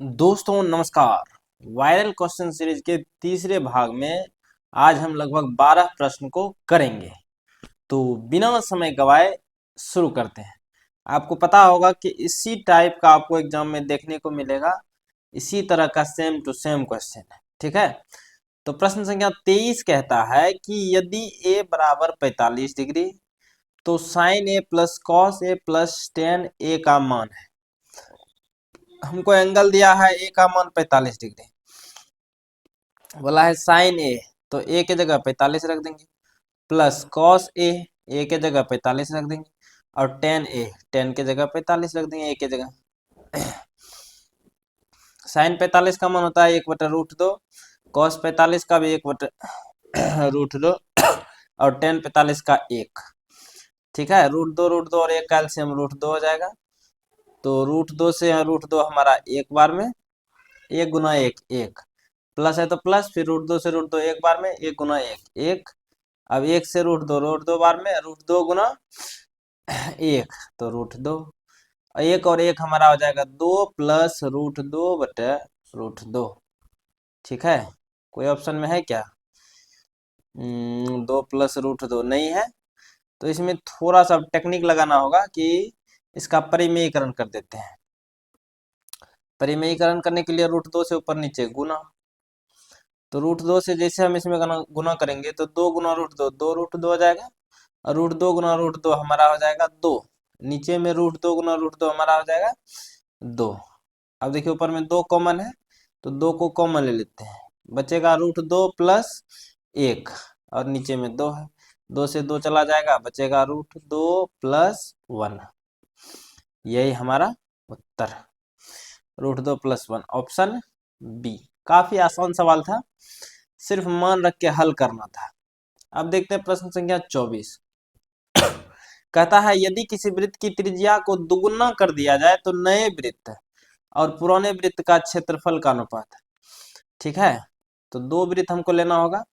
दोस्तों नमस्कार। Viral question series के तीसरे भाग में आज हम लगभग 12 प्रश्न को करेंगे। तो बिना समय गवाए शुरू करते हैं। आपको पता होगा कि इसी टाइप का आपको एग्जाम में देखने को मिलेगा, इसी तरह का सेम टू सेम क्वेश्चन है। ठीक है, तो प्रश्न संख्या 23 कहता है कि यदि a बराबर 45 डिग्री तो sine a plus cos a plus tan a का मान है। हमको एंगल दिया है a का मान 45 डिग्री, बोला है साइन ए, तो ए के जगह 45 रख देंगे, प्लस कॉस ए के जगह 45 रख देंगे, और टेन के जगह 45 रख देंगे ए के जगह। साइन 45 का मान होता है 1/√2, कॉस 45 का भी 1/√2, और टेन 45 का 1। ठीक है, √2 और 1 कैल्सियम √2 हो जाएगा। तो √2 से √2 हमारा एक बार में, 1 गुना 1 1, प्लस है तो प्लस, फिर √2 से √2 एक बार में, 1 गुना 1 1। अब 1 से √2 बार में, √2 गुना 1 तो √2, एक और एक हमारा हो जाएगा 2 प्लस √2/√2। ठीक है, कोई ऑप्शन में है क्या? 2 प्लस √2 नहीं है, तो इसमें थोड़ा सा टेक्निक लगाना होगा कि इसका परिमेयीकरण कर देते हैं। परिमेयीकरण करने के लिए √2 से ऊपर नीचे गुना, तो √2 से जैसे हम इसमें गुना करेंगे तो 2 गुना √2 2√2 हो जाएगा, और √2 गुना √2 हमारा हो जाएगा 2। नीचे में √2 गुना √2 हमारा हो जाएगा 2। अब देखिए ऊपर में 2 कॉमन है, तो 2 को कॉमन ले लेते हैं, बचेगा √2 प्लस 1, और नीचे में 2 है, 2 से 2 चला जाएगा, बचेगा √2 प्लस 1। यही हमारा उत्तर, √2 प्लस 1, ऑप्शन बी। काफी आसान सवाल था, सिर्फ मान रख के हल करना था। अब देखते हैं प्रश्न संख्या 24। कहता है यदि किसी वृत्त की त्रिज्या को दुगुना कर दिया जाए तो नए वृत्त और पुराने वृत्त का क्षेत्रफल का अनुपात। ठीक है, तो दो वृत्त हमको लेना होगा,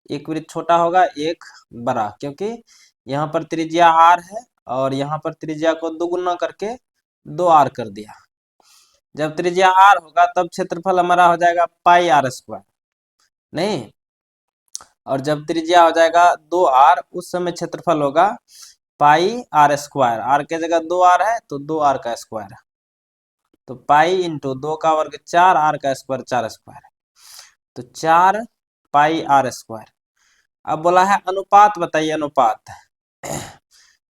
एक वृत्त छोटा होगा एक बड़ा, क्योंकि यहाँ पर त्रिज्या r है और यहाँ पर त्रिज्या को दुगुना करके 2r कर दिया। जब त्रिज्या r होगा तब क्षेत्रफल हमारा हो जाएगा πr², नहीं, और जब त्रिज्या हो जाएगा 2r उस समय क्षेत्रफल होगा πr²। r के जगह 2r है तो 2r का स्क्वायर, तो पाई इंटू 2 का वर्ग 4, r का स्क्वायर 4², तो 4πr²। अब बोला है अनुपात बताइए, अनुपात।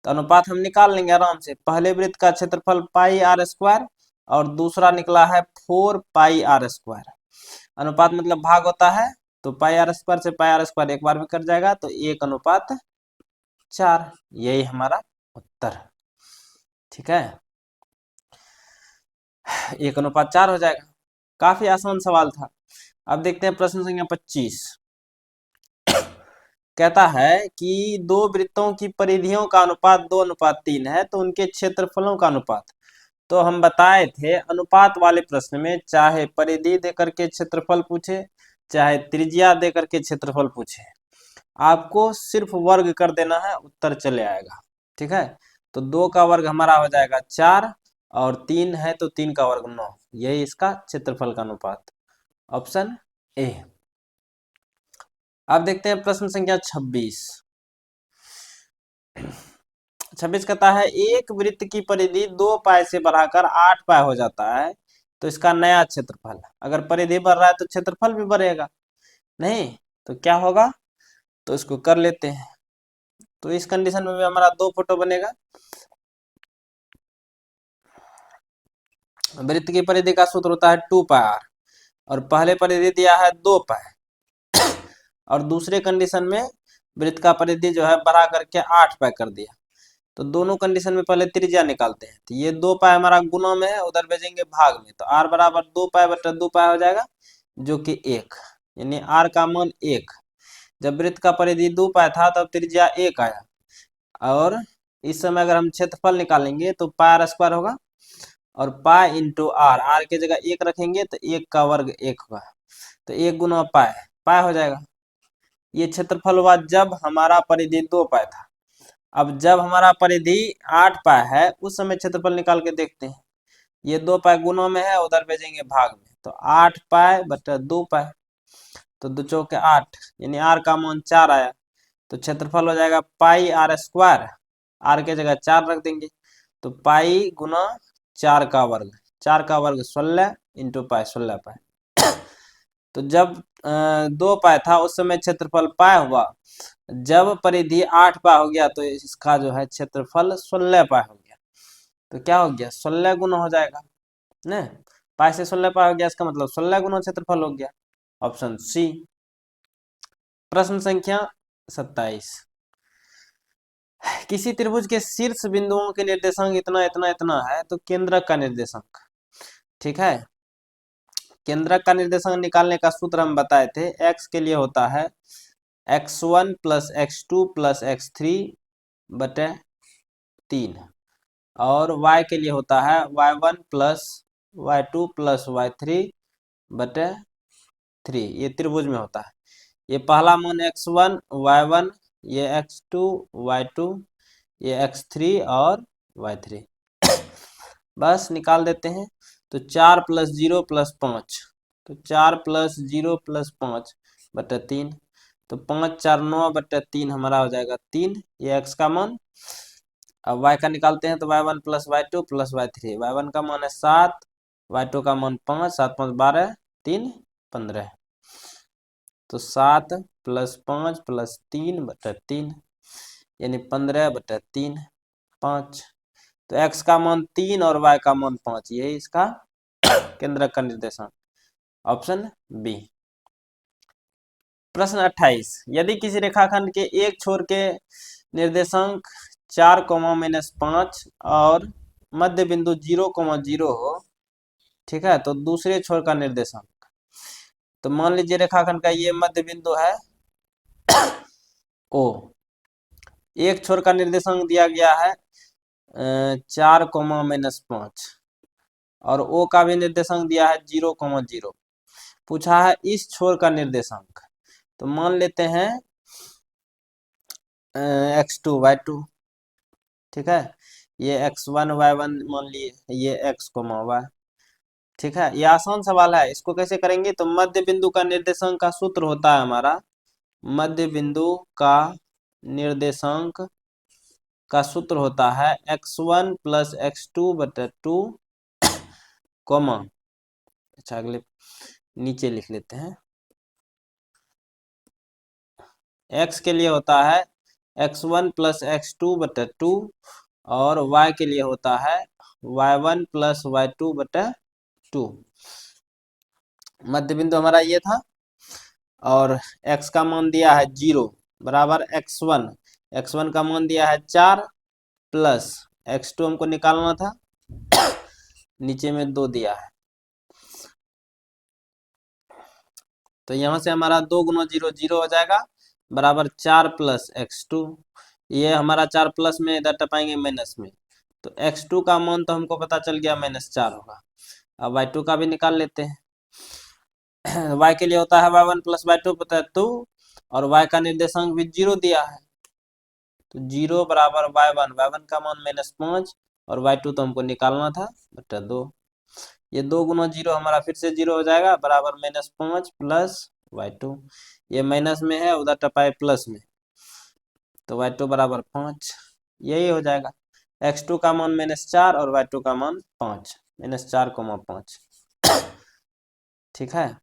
तो अनुपात हम निकाल लेंगे आराम से। पहले वृत्त का क्षेत्रफल πr² और दूसरा निकला है 4πr²। अनुपात मतलब भाग होता है, तो πr² से πr² एक बार में कट जाएगा, तो 1:4। यही हमारा उत्तर। ठीक है, 1:4 हो जाएगा। काफी आसान सवाल था। अब देखते हैं प्रश्न संख्या 25। कहता है कि दो वृत्तों की परिधियों का अनुपात 2:3 है, तो उनके क्षेत्रफलों का अनुपात। तो हम बताए थे अनुपात वाले प्रश्न में चाहे परिधि देकर के क्षेत्रफल पूछे, चाहे त्रिज्या देकर के क्षेत्रफल पूछे, आपको सिर्फ वर्ग कर देना है, उत्तर चले आएगा। ठीक है, तो 2 का वर्ग हमारा हो जाएगा 4, और 3 है तो 3 का वर्ग 9। यही इसका क्षेत्रफल का अनुपात, ऑप्शन ए। अब देखते हैं प्रश्न संख्या 26। 26 कहता है एक वृत्त की परिधि 2 पाई से बढ़ाकर 8 पाई हो जाता है, तो इसका नया क्षेत्रफल। अगर परिधि बढ़ रहा है तो क्षेत्रफल भी बढ़ेगा, नहीं तो क्या होगा, तो इसको कर लेते हैं। तो इस कंडीशन में भी हमारा 2 फोटो बनेगा। वृत्त की परिधि का सूत्र होता है 2πr, और पहले परिधि दिया है 2 पाई, और दूसरे कंडीशन में वृत्त का परिधि जो है बढ़ा करके 8 पाई कर दिया। तो दोनों कंडीशन में पहले त्रिज्या निकालते हैं, तो ये 2 पाई हमारा गुना में है, उधर भेजेंगे भाग में, तो r बराबर 2 पाई बटा 2 पाई हो जाएगा, जो कि 1, यानी r का मान 1। जब वृत्त का परिधि 2 पाई था तब त्रिज्या 1 आया, और इस समय अगर हम क्षेत्रफल निकालेंगे तो πr² होगा, और पाई इंटू आर, आर की जगह 1 रखेंगे तो 1 का वर्ग 1 होगा, तो 1 गुना पाई, पाई हो जाएगा। ये क्षेत्रफल हुआ जब हमारा परिधि 2 पाई था। अब जब हमारा परिधि 8 पाई है उस समय क्षेत्रफल निकाल के देखते हैं। ये 2 पाई गुना में है, उधर भेजेंगे भाग में, तो 8 पाई बटा 2 पाई, तो 2 चौके 8, यानी आर का मान 4 आया। तो क्षेत्रफल हो जाएगा पाई आर स्क्वायर, आर के जगह 4 रख देंगे, तो पाई गुना 4 का वर्ग, 4 का वर्ग 16 इंटू पाई, 16 पाई। तो जब 2 पाई था उस समय क्षेत्रफल पाई हुआ, जब परिधि 8 पाई हो गया तो इसका जो है क्षेत्रफल 16 पाई हो गया। तो क्या हो गया, 16 गुना हो जाएगा न, पाई से 16 पाई हो गया, इसका मतलब 16 गुना क्षेत्रफल हो गया, ऑप्शन सी। प्रश्न संख्या 27, किसी त्रिभुज के शीर्ष बिंदुओं के निर्देशांक इतना इतना इतना है, तो केंद्रक का निर्देशांक, ठीक है, केंद्रक का निर्देशांक निकालने का सूत्र हम बताए थे, x के लिए होता है x1 plus x2 plus x3 बटे 3, और y के लिए होता है y1 plus y2 plus y3 बटे 3, ये त्रिभुज में होता है। ये पहला मान x1 y1, ये x2 y2, ये x3 और y3 बस निकाल देते हैं। तो 4 प्लस 0 प्लस 5, तो 4 प्लस 0 प्लस 5 बटा 3, तो 5 4 9 बटा 3 हमारा हो जाएगा 3, ये x का मान। अब y का निकालते हैं, तो y1 plus y2 plus y3, y1 का मान है 7, y2 का मान 5, 7 5 12, 3 15, तो 7 प्लस 5 प्लस 3 बटा 3, यानी 15 बटा 3 5। तो x का मान 3 और y का मान 5, यही इसका केंद्रक का निर्देशांक, ऑप्शन बी। प्रश्न 28, यदि किसी रेखाखंड के एक छोर के निर्देशांक 4, -5 और मध्य बिंदु 0, 0 हो, ठीक है, तो दूसरे छोर का निर्देशांक, तो मान लीजिए रेखाखंड का ये मध्य बिंदु है ओ, एक छोर का निर्देशांक दिया गया है 4, -5, और ओ का भी निर्देशांक दिया है 0, 0, पूछा है इस छोर का निर्देशांक, तो मान लेते हैं x2 y2, ठीक है, ये x1 y1 मान लिए, ये x, y, ठीक है, ये आसान सवाल है। इसको कैसे करेंगे, तो मध्य बिंदु का निर्देशांक का सूत्र होता है हमारा, मध्य बिंदु का निर्देशांक का सूत्र होता है x1 प्लस x2 बटा 2, कॉमा, अच्छा अगले नीचे लिख लेते हैं, x के लिए होता है x1 प्लस x2 बटा 2, और y के लिए होता है y1 प्लस y2 बटा 2। मध्य बिंदु हमारा ये था, और x का मान दिया है 0 बराबर x1, x1 का मान दिया है 4 प्लस x2 हमको निकालना था, नीचे में 2 दिया है, तो यहाँ से हमारा 2 गुना 0 0 हो जाएगा, बराबर 4 प्लस x2, ये हमारा 4 प्लस में इधर टपाएंगे माइनस में, तो x2 का मान तो हमको पता चल गया -4 होगा। अब y2 का भी निकाल लेते हैं, y के लिए होता है y1 प्लस y2 बटा 2, और y का निर्देशांक भी 0 दिया है, तो 0 बराबर y1 का मान -5, और y2 तो हमको निकालना था बटा 2, ये 2 गुना 0 हमारा फिर से 0 हो जाएगा, बराबर -5 प्लस y2, ये माइनस में है, उधर टपाए प्लस में, तो y2 बराबर 5, यही हो जाएगा। x2 का मान -4 और y2 का मान 5, -4, 5, ठीक है,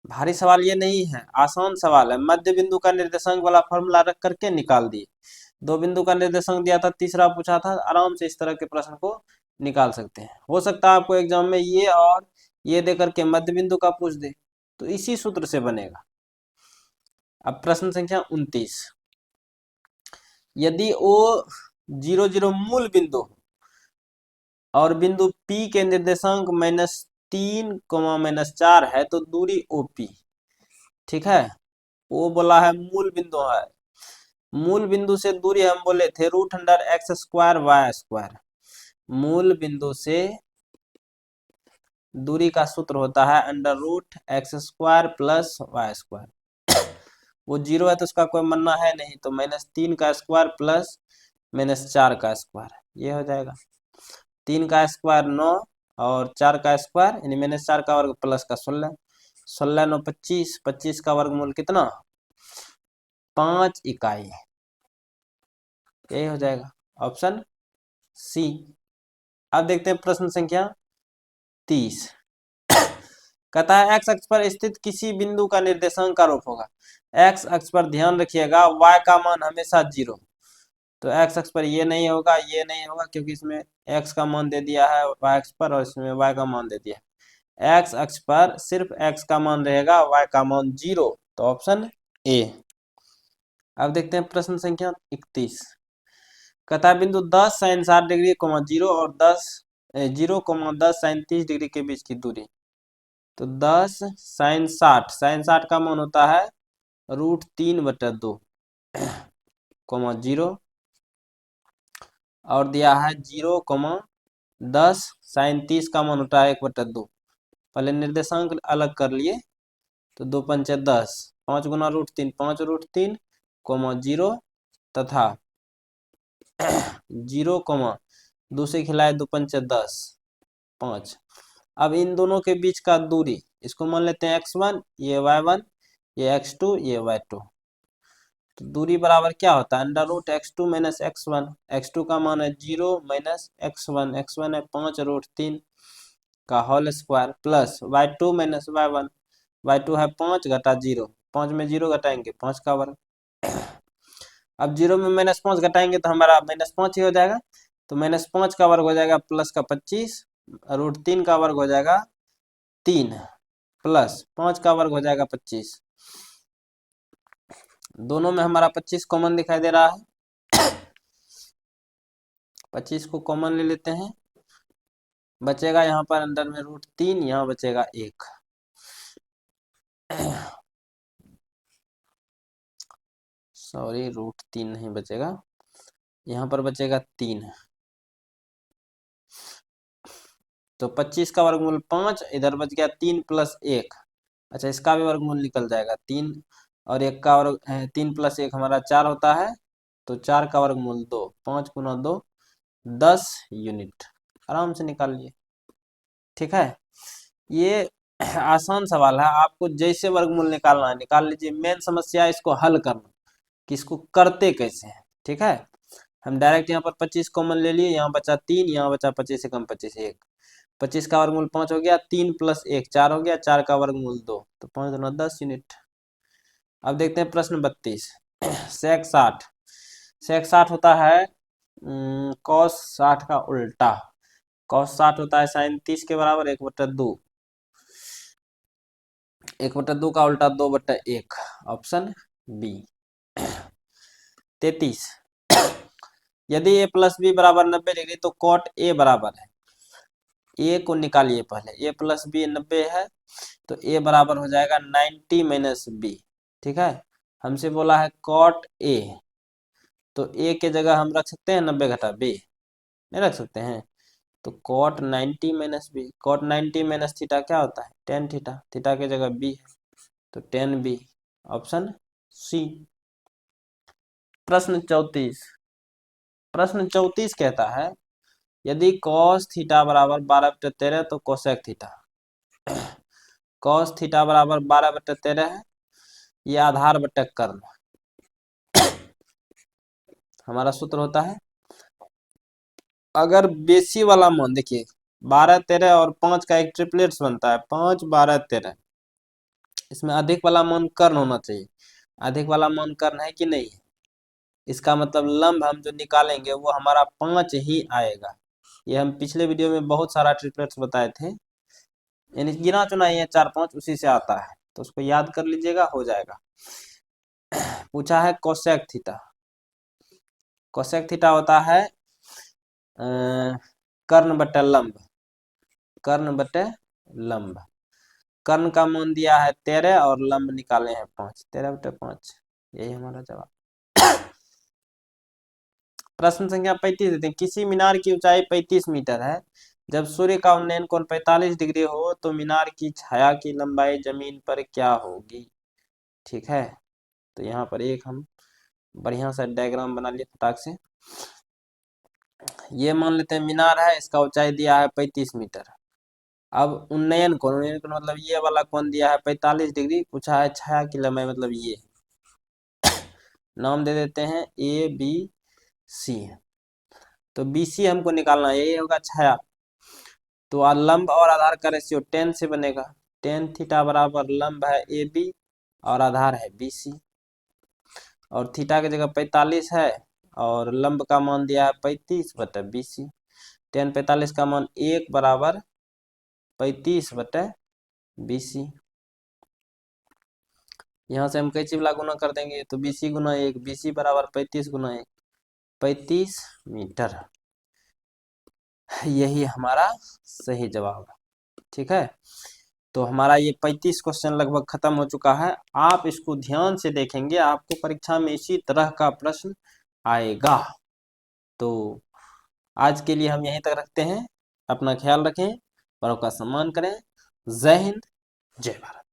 भारी सवाल ये नहीं है, आसान सवाल है। मध्य बिंदु का निर्देशांक वाला फॉर्मूला रख करके निकाल दिए, 2 बिंदु का निर्देशांक दिया था, तीसरा पूछा था, आराम से इस तरह के प्रश्न को निकाल सकते हैं। हो सकता है आपको एग्जाम में ये और ये दे करके मध्य बिंदु का पूछ दे, तो इसी सूत्र से बनेगा। अब प्रश्न संख्या 29, यदि ओ 0 0 मूल बिंदु हो और बिंदु P के निर्देशांक -3, -4 है, तो दूरी OP, ठीक है, वो बोला है मूल बिंदु है, मूल बिंदु से दूरी हम बोले थे √x² y², मूल बिंदु से दूरी का सूत्र होता है √x² प्लस y², वो 0 है तो उसका कोई मानना है नहीं, तो -3 का स्क्वायर प्लस -4 का स्क्वायर, ये हो जाएगा। 3 का स्क्वायर 9 और 4 का स्क्वायर यानी -4 का वर्ग प्लस का 16, 16 9 25, 25 का वर्गमूल कितना 5 इकाई। यही हो जाएगा ऑप्शन सी। अब देखते हैं प्रश्न संख्या 30। कहता है एक्स अक्ष पर स्थित किसी बिंदु का निर्देशांक का रूप होगा। एक्स अक्ष पर ध्यान रखिएगा y का मान हमेशा 0, तो एक्स अक्ष पर ये नहीं होगा, ये नहीं होगा, क्योंकि इसमें x का मान दे दिया है y अक्ष पर और इसमें y का मान दे दिया है। एक्स अक्ष पर सिर्फ x का मान रहेगा, y का मान 0, तो ऑप्शन ए। अब देखते हैं प्रश्न संख्या 31। कहता है बिंदु 10 sin 60 डिग्री 0 और 0, 10 sin 30 डिग्री के बीच की दूरी। तो 10 sin 60 का मान होता है √3/2, 0 और दिया है 0, 10 sin 30 का मान होता है 1/2। पहले निर्देशांक अलग कर लिए, तो 2 पंचे 10, 5 गुना √3, 5√3, 0 तथा 0, 2 से खिलाए 2 पंचे 10, 5। अब इन दोनों के बीच का दूरी इसको मान लेते हैं x1, ये y1, ये x2, ये y2। तो दूरी बराबर क्या होता है √x2 - x1। x2 का मान है 0 - x1, x1 है 5√3 का whole square plus y2 - y1, y2 है 5 घटा 0, 5 में 0 घटाएंगे 5 का वर्ग। अब 0 में -5 घटाएंगे तो हमारा -5 ही हो जाएगा, तो -5 का वर्ग हो जाएगा प्लस का 25, √3 का वर्ग हो जाएगा 3 प्लस 5 का वर्ग हो जाएगा 25। दोनों में हमारा 25 कॉमन दिखाई दे रहा है, 25 को कॉमन ले लेते हैं, बचेगा यहाँ पर अंदर में √3, यहाँ बचेगा 1। सॉरी, √3 नहीं बचेगा, यहाँ पर बचेगा 3। तो 25 का वर्गमूल 5, इधर बच गया 3 + 1। अच्छा, इसका भी वर्गमूल निकल जाएगा 3 और 1 का वर्ग 3 + 1 हमारा 4 होता है, तो 4 का वर्गमूल 2, 5 गुना 2 10 यूनिट। आराम से निकाल लिए, ठीक है। ये आसान सवाल है, आपको जैसे वर्गमूल निकालना है निकाल लीजिए। मेन समस्या है इसको हल करना कि इसको करते कैसे हैं, ठीक है। हम डायरेक्ट यहाँ पर 25 कॉमन ले लिए, यहाँ बचा 3, यहाँ बचा 25 से कम 25 1, 25 का वर्गमूल 5 हो गया, 3 + 1 4 हो गया, 4 का वर्गमूल 2, तो 5 गुना 10 यूनिट। अब देखते हैं प्रश्न 32। सेक 60, सेक 60 होता है cos 60 का उल्टा। cos 60 होता है sin 30 के बराबर 1/2, 1/2 का उल्टा 2/1, ऑप्शन बी। 33। यदि a + b बराबर 90 डिग्री तो cot a बराबर है, a को निकालिए पहले, a + b 90 है, तो a बराबर हो जाएगा 90 - b, ठीक है। हमसे बोला है cot a, तो a के जगह हम रख सकते हैं 90 घटा b, नहीं रख सकते हैं, तो cot 90 - b, cot 90 - थीटा क्या होता है tan थीटा, थीटा के जगह b है, तो tan b, ऑप्शन सी। प्रश्न 34। प्रश्न 34 कहता है यदि cos थीटा बराबर 12/13 तो कोसेक थीटा। cos थीटा बराबर 12/13 है, ये आधार बटे कर्ण। हमारा सूत्र होता है अगर बेसी वाला मान देखिए 12 13 और 5 का एक ट्रिपलेट्स बनता है, 5 12 13, इसमें अधिक वाला मान कर्ण होना चाहिए। अधिक वाला मान कर्ण है कि नहीं, इसका मतलब लंब हम जो निकालेंगे वो हमारा 5 ही आएगा। ये हम पिछले वीडियो में बहुत सारा ट्रिपलेट्स बताए थे, यानी गिना चुना ही है 4 5, उसी से आता है, तो उसको याद कर लीजिएगा, हो जाएगा। पूछा है कोसेक थीटा। कोसेक थीटा होता है कर्ण बटे लंब, कर्ण बटे लंब। कर्ण का मान दिया है 13 और लंब निकाले हैं 5, 13/5, यही हमारा जवाब। प्रश्न संख्या 35 देते हैं किसी मीनार की ऊंचाई 35 मीटर है, जब सूर्य का उन्नयन कोण 45 डिग्री हो तो मीनार की छाया की लंबाई जमीन पर क्या होगी, ठीक है। तो यहाँ पर एक हम बढ़िया सा डायग्राम बना लिए फटाक से। ये मान लेते हैं मीनार है, इसका ऊंचाई दिया है 35 मीटर। अब उन्नयन कोण मतलब ये वाला कोण दिया है 45 डिग्री, पूछा है छाया की लंबाई मतलब ये। नाम दे देते हैं ए बी सी। तो बी सी हमको निकालना है, ये होगा छाया। तो लंब और आधार का रेशियो 10 से बनेगा। टेन थीटा बराबर लंब है ए बी और आधार है बी सी, और थीटा की जगह 45 है और लंब का मान दिया है 35/BC। 10/45 का मान 1 बराबर 35/BC। यहाँ से हम कैंची वाला गुना कर देंगे, तो BC गुना 1, BC बराबर 35 गुना 1, 35 मीटर। यही हमारा सही जवाब है। ठीक है, तो हमारा ये 35 क्वेश्चन लगभग खत्म हो चुका है। आप इसको ध्यान से देखेंगे, आपको परीक्षा में इसी तरह का प्रश्न आएगा। तो आज के लिए हम यहीं तक रखते हैं। अपना ख्याल रखें, बड़ों का सम्मान करें। जय हिंद, जय भारत।